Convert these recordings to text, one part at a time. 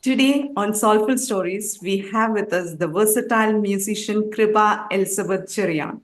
Today on Soulful Stories, we have with us the versatile musician Kripa Elizabeth Cherian,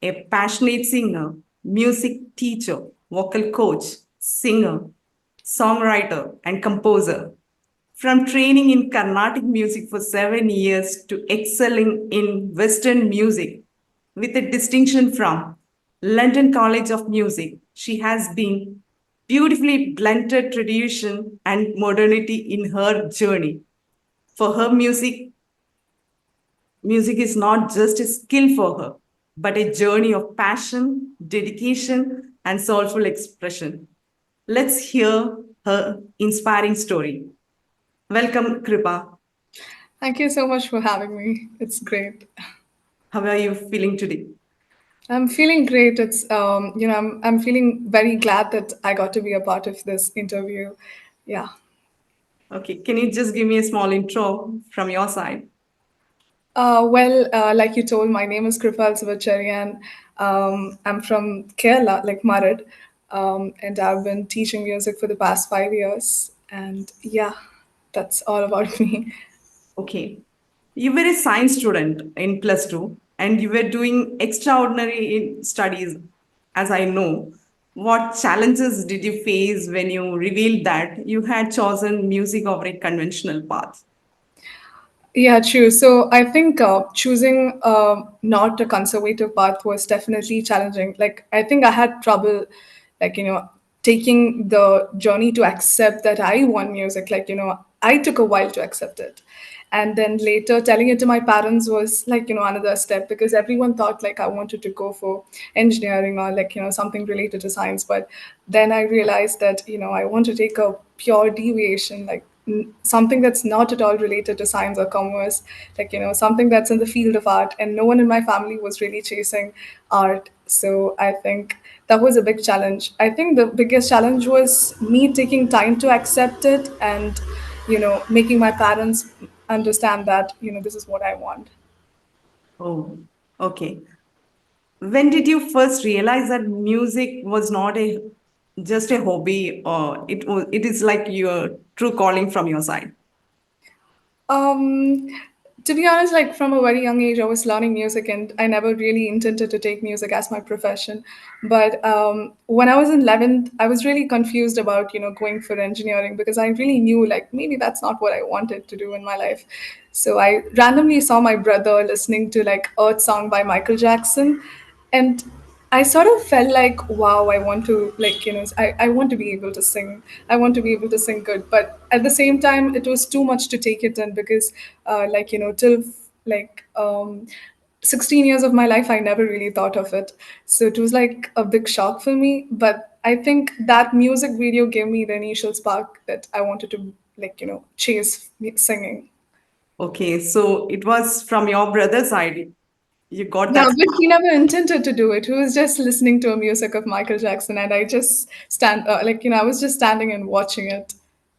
a passionate singer, music teacher, vocal coach, singer, songwriter, and composer. From training in Carnatic music for 7 years to excelling in Western music with a distinction from London College of Music, she has been beautifully blended tradition and modernity in her journey. For her music is not just a skill for her, but a journey of passion, dedication, and soulful expression. Let's hear her inspiring story. Welcome, Kripa. Thank you so much for having me. It's great. How are you feeling today? I'm feeling great. I'm feeling very glad that I got to be a part of this interview. Yeah. Okay, can you just give me a small intro from your side? Like you told, my name is Kripa Elizabeth Cherian. I'm from Kerala, like Marad, and I've been teaching music for the past 5 years. And yeah, that's all about me. Okay. You were a science student in plus two and you were doing extraordinary in studies, as I know. What challenges did you face when you revealed that you had chosen music over a conventional path? Yeah, true. So I think choosing not a conservative path was definitely challenging. Like, I think I had trouble, like, taking the journey to accept that I want music. Like, I took a while to accept it. And then later telling it to my parents was like, another step because everyone thought like I wanted to go for engineering or like, something related to science. But then I realized that, I want to take a pure deviation, like something that's not at all related to science or commerce, like something that's in the field of art, and no one in my family was really chasing art. So I think that was a big challenge. I think the biggest challenge was me taking time to accept it and making my parents understand that this is what I want. Oh, okay. When did you first realize that music was not a just a hobby or it is like your true calling from your side? Um, to be honest, like from a very young age, I was learning music, and I never really intended to take music as my profession. But when I was in 11th, I was really confused about going for engineering because I really knew like maybe that's not what I wanted to do in my life. So I randomly saw my brother listening to like Earth Song by Michael Jackson, and I sort of felt like, wow, I want to like, I want to be able to sing. I want to be able to sing good. But at the same time, it was too much to take it in because till like 16 years of my life, I never really thought of it. So it was like a big shock for me. But I think that music video gave me the initial spark that I wanted to like, chase singing. Okay, so it was from your brother's side. You got Yeah, that. but he never intended to do it. He was just listening to a music of Michael Jackson, and I just I was just standing and watching it.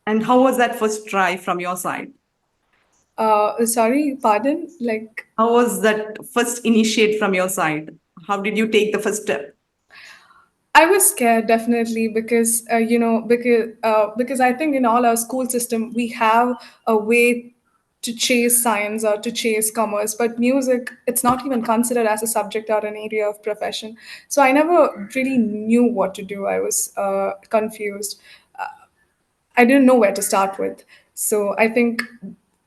And how was that first try from your side? Sorry, pardon? Like, How was that first initiate from your side? How did you take the first step? I was scared definitely because because I think in all our school system we have a way to chase science or to chase commerce, but music it's not even considered as a subject or an area of profession. So I never really knew what to do. I was confused. I didn't know where to start with. So I think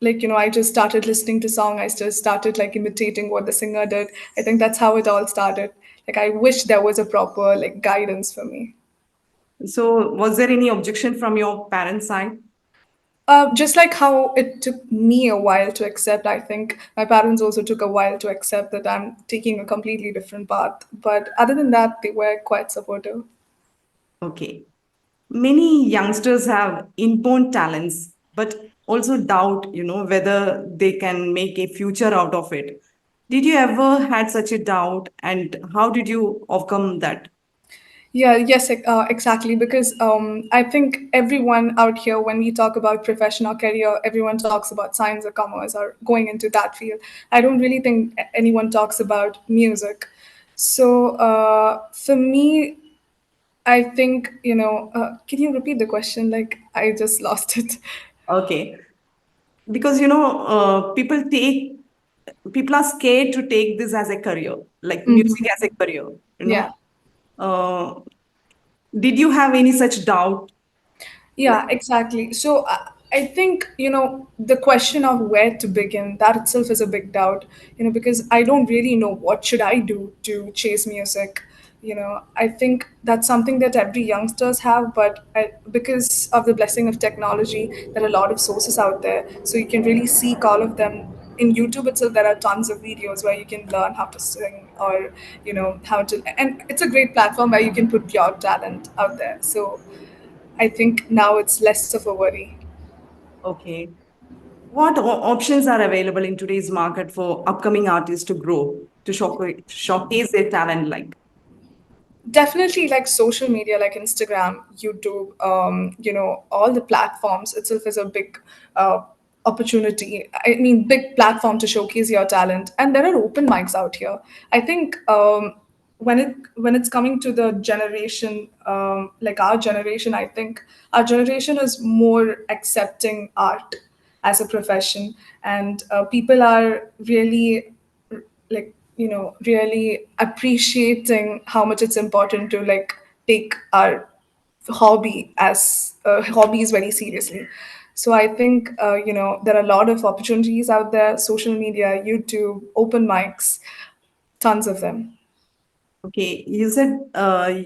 I just started listening to song. I just started like imitating what the singer did. I think that's how it all started. Like I wish there was a proper like guidance for me. So, was there any objection from your parents' side? Just like how it took me a while to accept, I think my parents also took a while to accept that I'm taking a completely different path. But other than that, they were quite supportive. Okay. Many youngsters have inborn talents, but also doubt, whether they can make a future out of it. Did you ever had such a doubt, and how did you overcome that? Yeah, yes, exactly. Because I think everyone out here, when we talk about professional career, everyone talks about science or commerce or going into that field. I don't really think anyone talks about music. So for me, I think, can you repeat the question? Like, I just lost it. Okay. because people are scared to take this as a career, like Mhm. music as a career. You know, Yeah. uh, did you have any such doubt? Yeah, exactly. So I think, the question of where to begin, that itself is a big doubt, because I don't really know what should I do to chase music. I think that's something that every youngsters have, but because of the blessing of technology, there are a lot of sources out there. So you can really seek all of them. In YouTube itself, there are tons of videos where you can learn how to sing or, how to, and it's a great platform where you can put your talent out there. So I think now it's less of a worry. Okay. What options are available in today's market for upcoming artists to grow, to showcase their talent? Like, Definitely, like social media, like Instagram, YouTube, all the platforms itself is a big uh, opportunity. I mean, big platform to showcase your talent. And there are open mics out here. I think when it's coming to the generation, like our generation, I think our generation is more accepting art as a profession, and people are really like really appreciating how much it's important to like take our hobbies very seriously. So I think there are a lot of opportunities out there: social media, YouTube, open mics, tons of them. okay, you said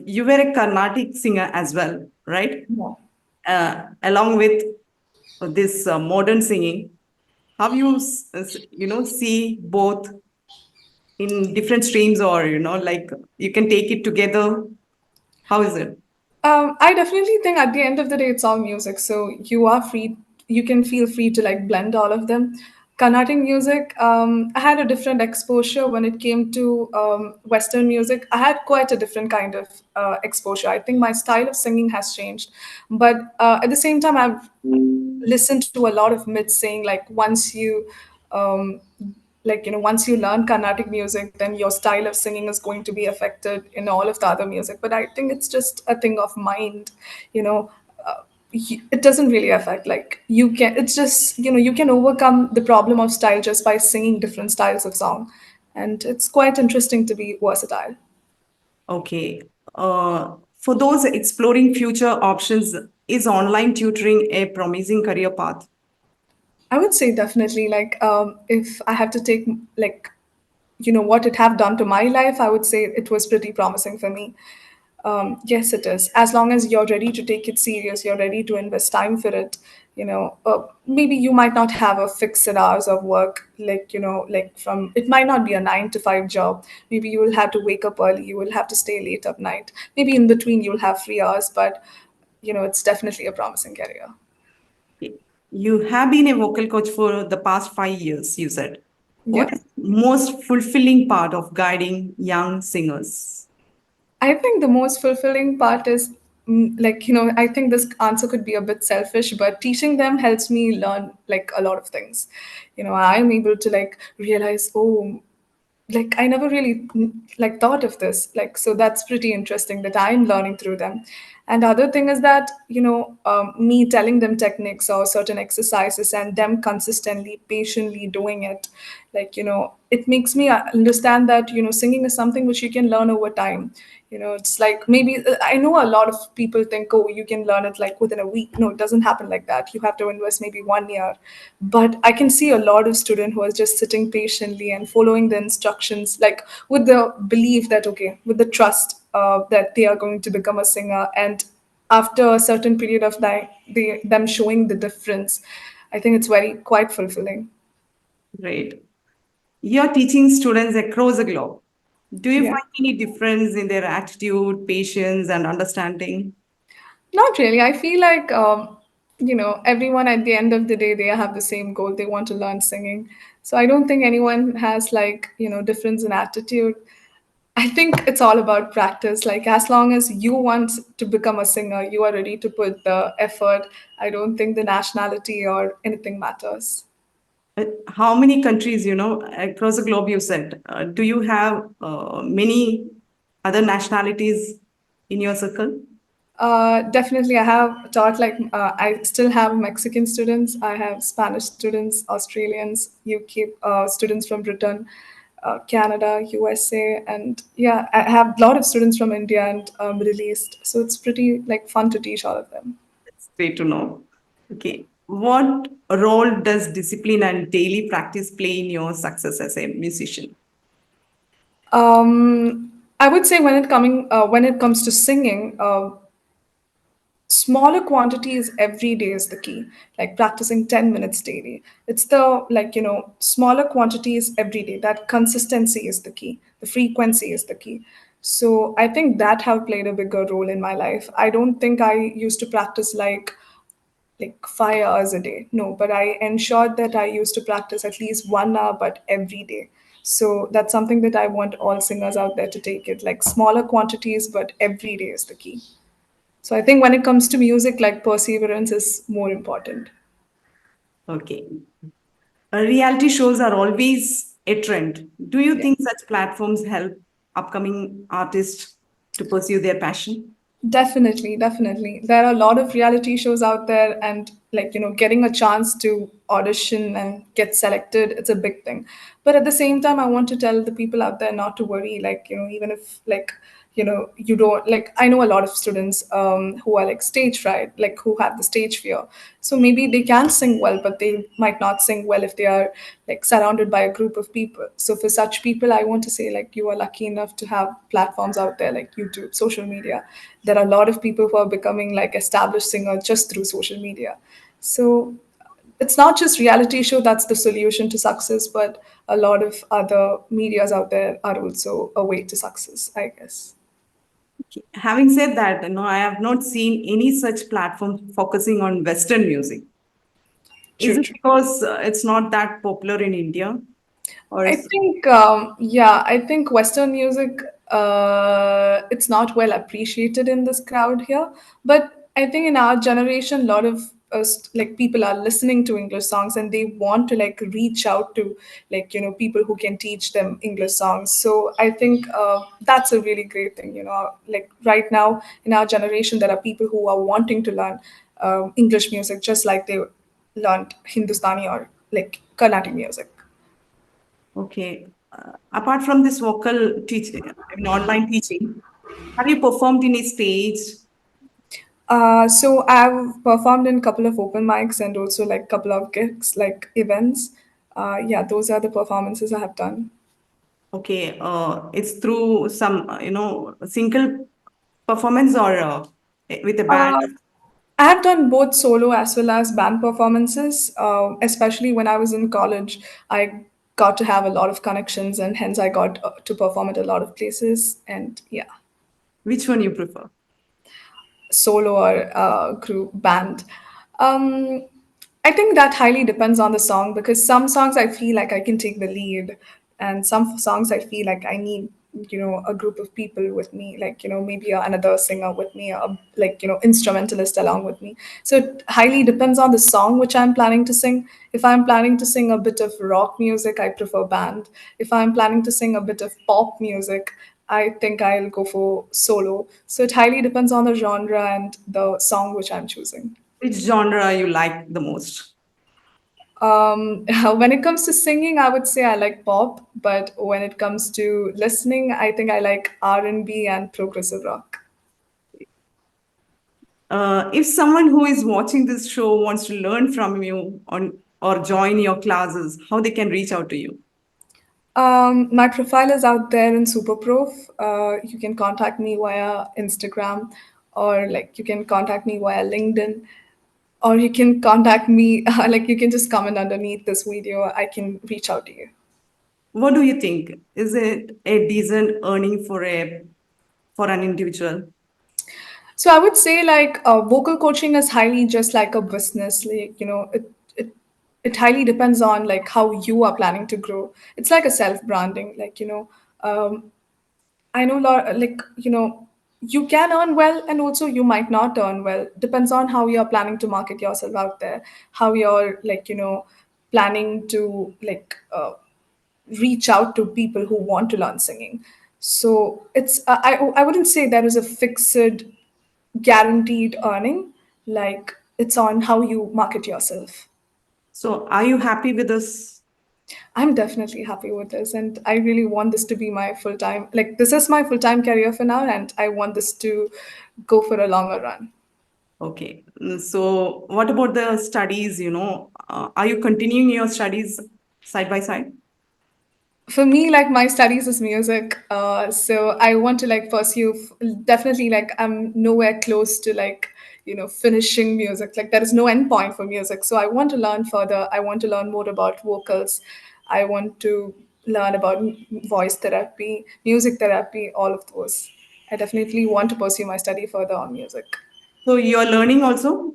you were a Carnatic singer as well, right? Yeah. Along with this modern singing, how you see both in different streams, or like you can take it together? How is it? I definitely think at the end of the day, it's all music. So you are free, you can feel free to like blend all of them. Carnatic music, I had a different exposure when it came to Western music. I had quite a different kind of exposure. I think my style of singing has changed. But at the same time, I've listened to a lot of myths saying like um, once you learn Carnatic music, then your style of singing is going to be affected in all of the other music. But I think it's just a thing of mind. you know it doesn't really affect, like you can it's just you can overcome the problem of style just by singing different styles of song, and it's quite interesting to be versatile. Okay. For those exploring future options, is online tutoring a promising career path? I would say definitely, like if I have to take like what it have done to my life, I would say it was pretty promising for me. Yes, it is. As long as you're ready to take it serious, you're ready to invest time for it. Maybe you might not have a fixed hours of work, like like from it might not be a 9 to 5 job. Maybe you will have to wake up early. You will have to stay late at night. Maybe in between you'll have free hours, but it's definitely a promising career. You have been a vocal coach for the past 5 years, you said. What Yeah. is the most fulfilling part of guiding young singers? I think the most fulfilling part is I think this answer could be a bit selfish, but teaching them helps me learn like a lot of things. I'm able to like realize, oh, like I never really like thought of this. Like, so that's pretty interesting that I'm learning through them. And the other thing is that me telling them techniques or certain exercises and them consistently patiently doing it, like it makes me understand that singing is something which you can learn over time. It's like maybe I know a lot of people think, oh, you can learn it like within a week. No, it doesn't happen like that. You have to invest maybe 1 year. But I can see a lot of students who are just sitting patiently and following the instructions, like with the belief that, okay, with the trust that they are going to become a singer. And after a certain period of time, them showing the difference, I think it's very quite fulfilling. Great. You're teaching students across the globe. Do you Yeah. find any difference in their attitude, patience, and understanding? Not really. I feel like, everyone at the end of the day, they have the same goal. They want to learn singing. So I don't think anyone has like, difference in attitude. I think it's all about practice. Like, as long as you want to become a singer, you are ready to put the effort. I don't think the nationality or anything matters. How many countries, across the globe, you said? Do you have many other nationalities in your circle? Definitely, I have taught like I still have Mexican students, I have Spanish students, Australians, UK students from Britain, Canada, USA, and yeah, I have a lot of students from India and Middle East. So it's pretty like fun to teach all of them. It's great to know. Okay. What role does discipline and daily practice play in your success as a musician? I would say when it comes to singing, smaller quantities every day is the key, like practicing 10 minutes daily. It's the smaller quantities every day, that consistency is the key, the frequency is the key. So I think that have played a bigger role in my life. I don't think I used to practice like 5 hours a day, no, but I ensured that I used to practice at least 1 hour but every day. So that's something that I want all singers out there to take it, like smaller quantities but every day is the key. So I think when it comes to music, like perseverance is more important. Okay. Reality shows are always a trend. Do you Yeah. think such platforms help upcoming artists to pursue their passion? Definitely, definitely. There are a lot of reality shows out there, and getting a chance to audition and get selected, it's a big thing. But at the same time, I want to tell the people out there not to worry. Even if you don't like. I know a lot of students who are like stage fright, like who have the stage fear. So maybe they can sing well, but they might not sing well if they are like surrounded by a group of people. So for such people, I want to say like you are lucky enough to have platforms out there like YouTube, social media. There are a lot of people who are becoming like established singers just through social media. So it's not just reality show that's the solution to success, but a lot of other medias out there are also a way to success, I guess. Okay. Having said that, I have not seen any such platform focusing on Western music. Is True, it true. because it's not that popular in India? Or I is, think, yeah, I think Western music, it's not well appreciated in this crowd here. But I think in our generation, a lot of us, like people are listening to English songs and they want to like reach out to people who can teach them English songs. So I think that's a really great thing. Like right now in our generation, there are people who are wanting to learn English music just like they learned Hindustani or like Carnatic music. okay. Apart from this vocal teaching, online teaching, have you performed in a stage? So I've performed in a couple of open mics and also like couple of gigs, like events. Yeah, those are the performances I have done. Okay, it's through some, single performance or with a band. Uh, I have done both solo as well as band performances. Especially when I was in college, I got to have a lot of connections, and hence I got to perform at a lot of places. And yeah. Which one you prefer? Solo or group band. Um, I think that highly depends on the song because some songs I feel like I can take the lead, and some songs I feel like I need a group of people with me, like maybe another singer with me, like instrumentalist along with me. So it highly depends on the song which I'm planning to sing. If I'm planning to sing a bit of rock music, I prefer band. If I'm planning to sing a bit of pop music, I think I'll go for solo. So it highly depends on the genre and the song which I'm choosing. Which genre you like the most? When it comes to singing, I would say I like pop, but when it comes to listening, I think I like R&B and progressive rock. If someone who is watching this show wants to learn from you on or join your classes, how they can reach out to you? My profile is out there in Superpro. You can contact me via Instagram, or like you can contact me via LinkedIn, or you can contact me like you can just comment underneath this video. I can reach out to you. What do you think? Is it a decent earning for an individual? So I would say like vocal coaching is highly just like a business. Like it it highly depends on like how you are planning to grow. It's like a self branding. I know lot like you can earn well and also you might not earn well. Depends on how you're planning to market yourself out there. How you're planning to reach out to people who want to learn singing. So it's I wouldn't say there is a fixed guaranteed earning. Like it's on how you market yourself. So, are you happy with this? I'm definitely happy with this, and I really want this to be my full time. Like this is my full time career for now, and I want this to go for a longer run. Okay. So, what about the studies? Are you continuing your studies side by side? For me, like my studies is music, so I want to like pursue definitely. Like I'm nowhere close to like finishing music. Like there is no end point for music, so I want to learn further. I want to learn more about vocals. I want to learn about voice therapy, music therapy, all of those. I definitely want to pursue my study further on music. So, you're learning also?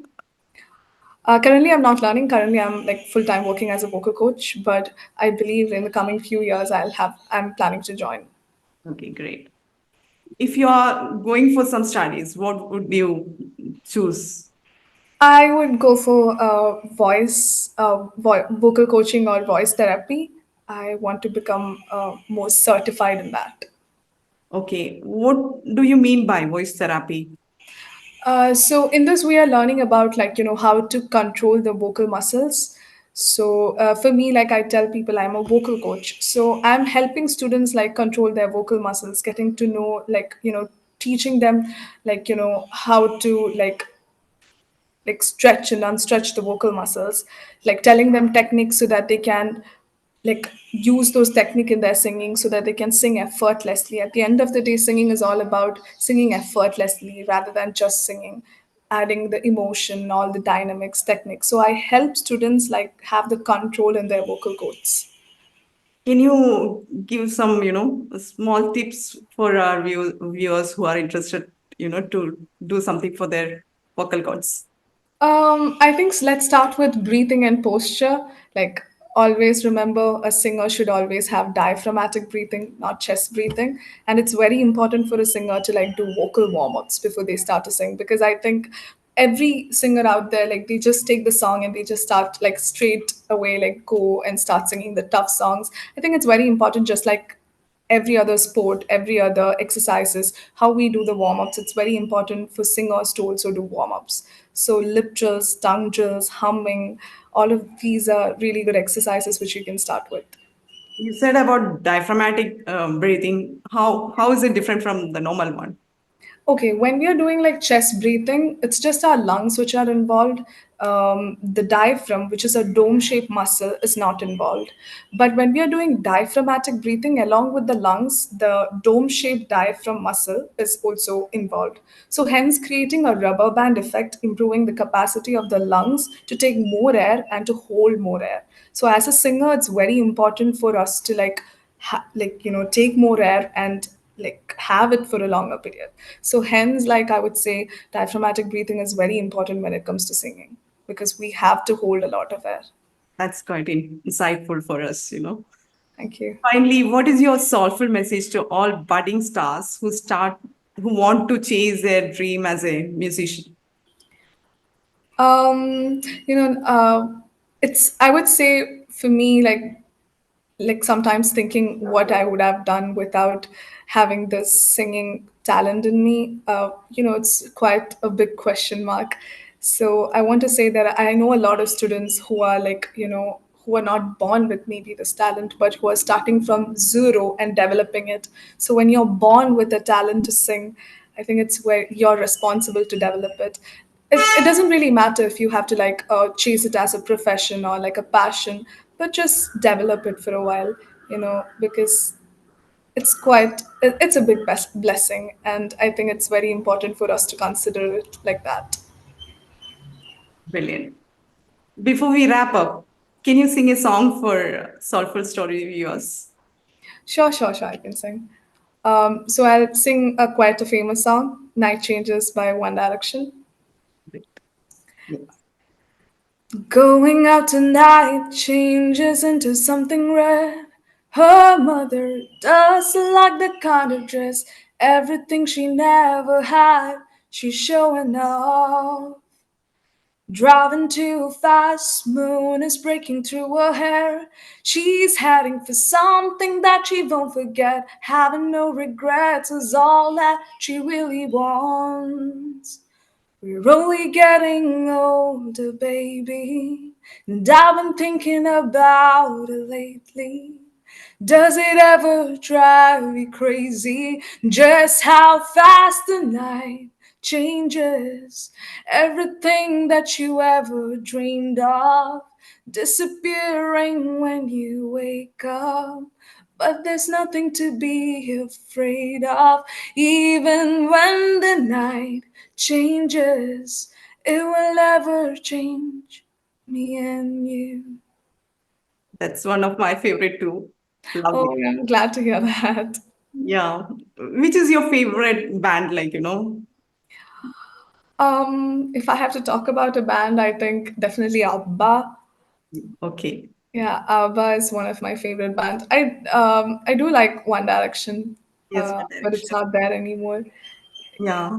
Currently, I'm not learning. Currently, I'm like full time working as a vocal coach. But I believe in the coming few years, I'm planning to join. Okay, great. If you are going for some studies, what would you choose? I would go for vocal coaching or voice therapy. I want to become more certified in that. Okay, what do you mean by voice therapy? So in this, we are learning about like how to control the vocal muscles. So for me, like I tell people, I'm a vocal coach. So I'm helping students like control their vocal muscles, getting to know like teaching them like how to like stretch and unstretch the vocal muscles, like telling them techniques so that they can like use those technique in their singing so that they can sing effortlessly. At the end of the day, singing is all about singing effortlessly rather than just singing, adding the emotion, all the dynamics, techniques. So I help students like have the control in their vocal cords. Can you give some, small tips for our viewers who are interested, to do something for their vocal cords? I think let's start with breathing and posture. Like, always remember a singer should always have diaphragmatic breathing, not chest breathing. And it's very important for a singer to like do vocal warm ups before they start to sing because I think every singer out there, like, they just take the song and they just start like straight away, like, go and start singing the tough songs. I think it's very important, just like every other sport, every other exercises, how we do the warm ups. It's very important for singers to also do warm ups. So, lip drills, tongue drills, humming, all of these are really good exercises which you can start with. You said about diaphragmatic breathing. How is it different from the normal one? Okay, when we are doing like chest breathing, it's just our lungs which are involved. The diaphragm, which is a dome shaped muscle, is not involved. But when we are doing diaphragmatic breathing along with the lungs, the dome shaped diaphragm muscle is also involved. So, hence, creating a rubber band effect, improving the capacity of the lungs to take more air and to hold more air. So, as a singer, it's very important for us to like, take more air and like have it for a longer period. So hence, like I would say, diaphragmatic breathing is very important when it comes to singing because we have to hold a lot of air. That's quite insightful for us. Thank you. Finally, what is your soulful message to all budding stars who want to chase their dream as a musician? Um, you know, it's I would say for me like sometimes thinking what I would have done without having this singing talent in me. It's quite a big question mark. So I want to say that I know a lot of students who are like, who are not born with maybe this talent, but who are starting from zero and developing it. So when you're born with a talent to sing, I think it's where you're responsible to develop it. It doesn't really matter if you have to like chase it as a profession or like a passion, but just develop it for a while, because it's a big blessing, and I think it's very important for us to consider it like that. Brilliant. Before we wrap up, can you sing a song for Soulful Story viewers? Sure, I can sing. So I'll sing a quite a famous song, Night Changes by One Direction. Great. Yes. Going out tonight changes into something red. Her mother doesn't like the kind of dress. Everything she never had, she's showing off. Driving too fast, moon is breaking through her hair. She's heading for something that she won't forget. Having no regrets is all that she really wants. We're only getting older, baby, and I've been thinking about it lately. Does it ever drive you crazy just how fast the night changes? Everything that you ever dreamed of disappearing when you wake up. But there's nothing to be afraid of, even when the night changes. It will never change me and you. That's one of my favorite too. Love it. Oh, yeah, I'm glad to hear that. Yeah. Which is your favorite band, If I have to talk about a band, I think definitely ABBA. Okay. Yeah, ABBA is one of my favorite bands. I do like One Direction, Yes, One but it's Direction. not there anymore. Yeah.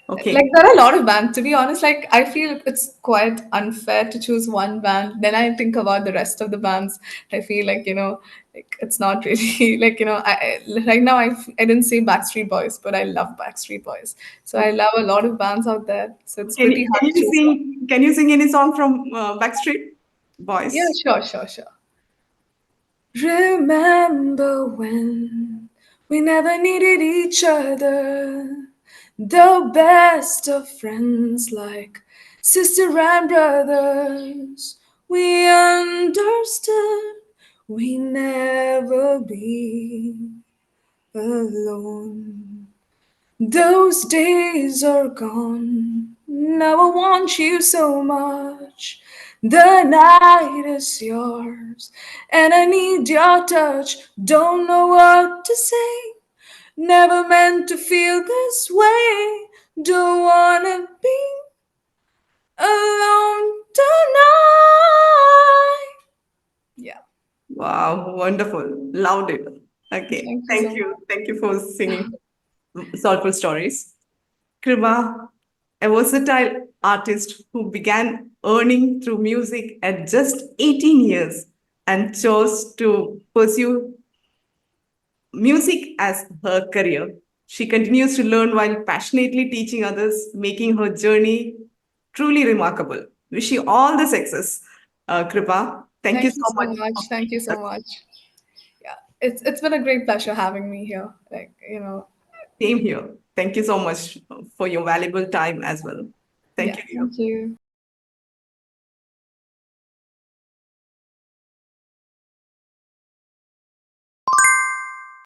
Like Okay. there are a lot of bands. To be honest, like I feel it's quite unfair to choose one band. Then I think about the rest of the bands. I feel like like it's not really like right now I didn't say Backstreet Boys, but I love Backstreet Boys. So I Okay. love a lot of bands out there. So it's pretty hard to choose one. Can you sing any song from Backstreet Yeah, Boys? sure, sure, sure. Remember when we never needed each other, the best of friends, like sister and brothers. We understood we never be alone. Those days are gone. Now I want you so much. The night is yours, and I need your touch. Don't know what to say. Never meant to feel this way. Don't wanna be alone tonight. Yeah, Wow, wonderful. Loved it. Okay. thank you so Thank much. you. Thank you for singing Soulful Stories. Kriba, a versatile artist who began earning through music at just 18 years and chose to pursue music as her career. She continues to learn while passionately teaching others, making her journey truly remarkable. Wish you all the success, Kripa. Thank you Thank you so so much much. for Thank you being so with us. much. Yeah, it's been a great pleasure having me here. Same here. Thank you so much for your valuable time as well. Thank Yeah, you, dear. thank you.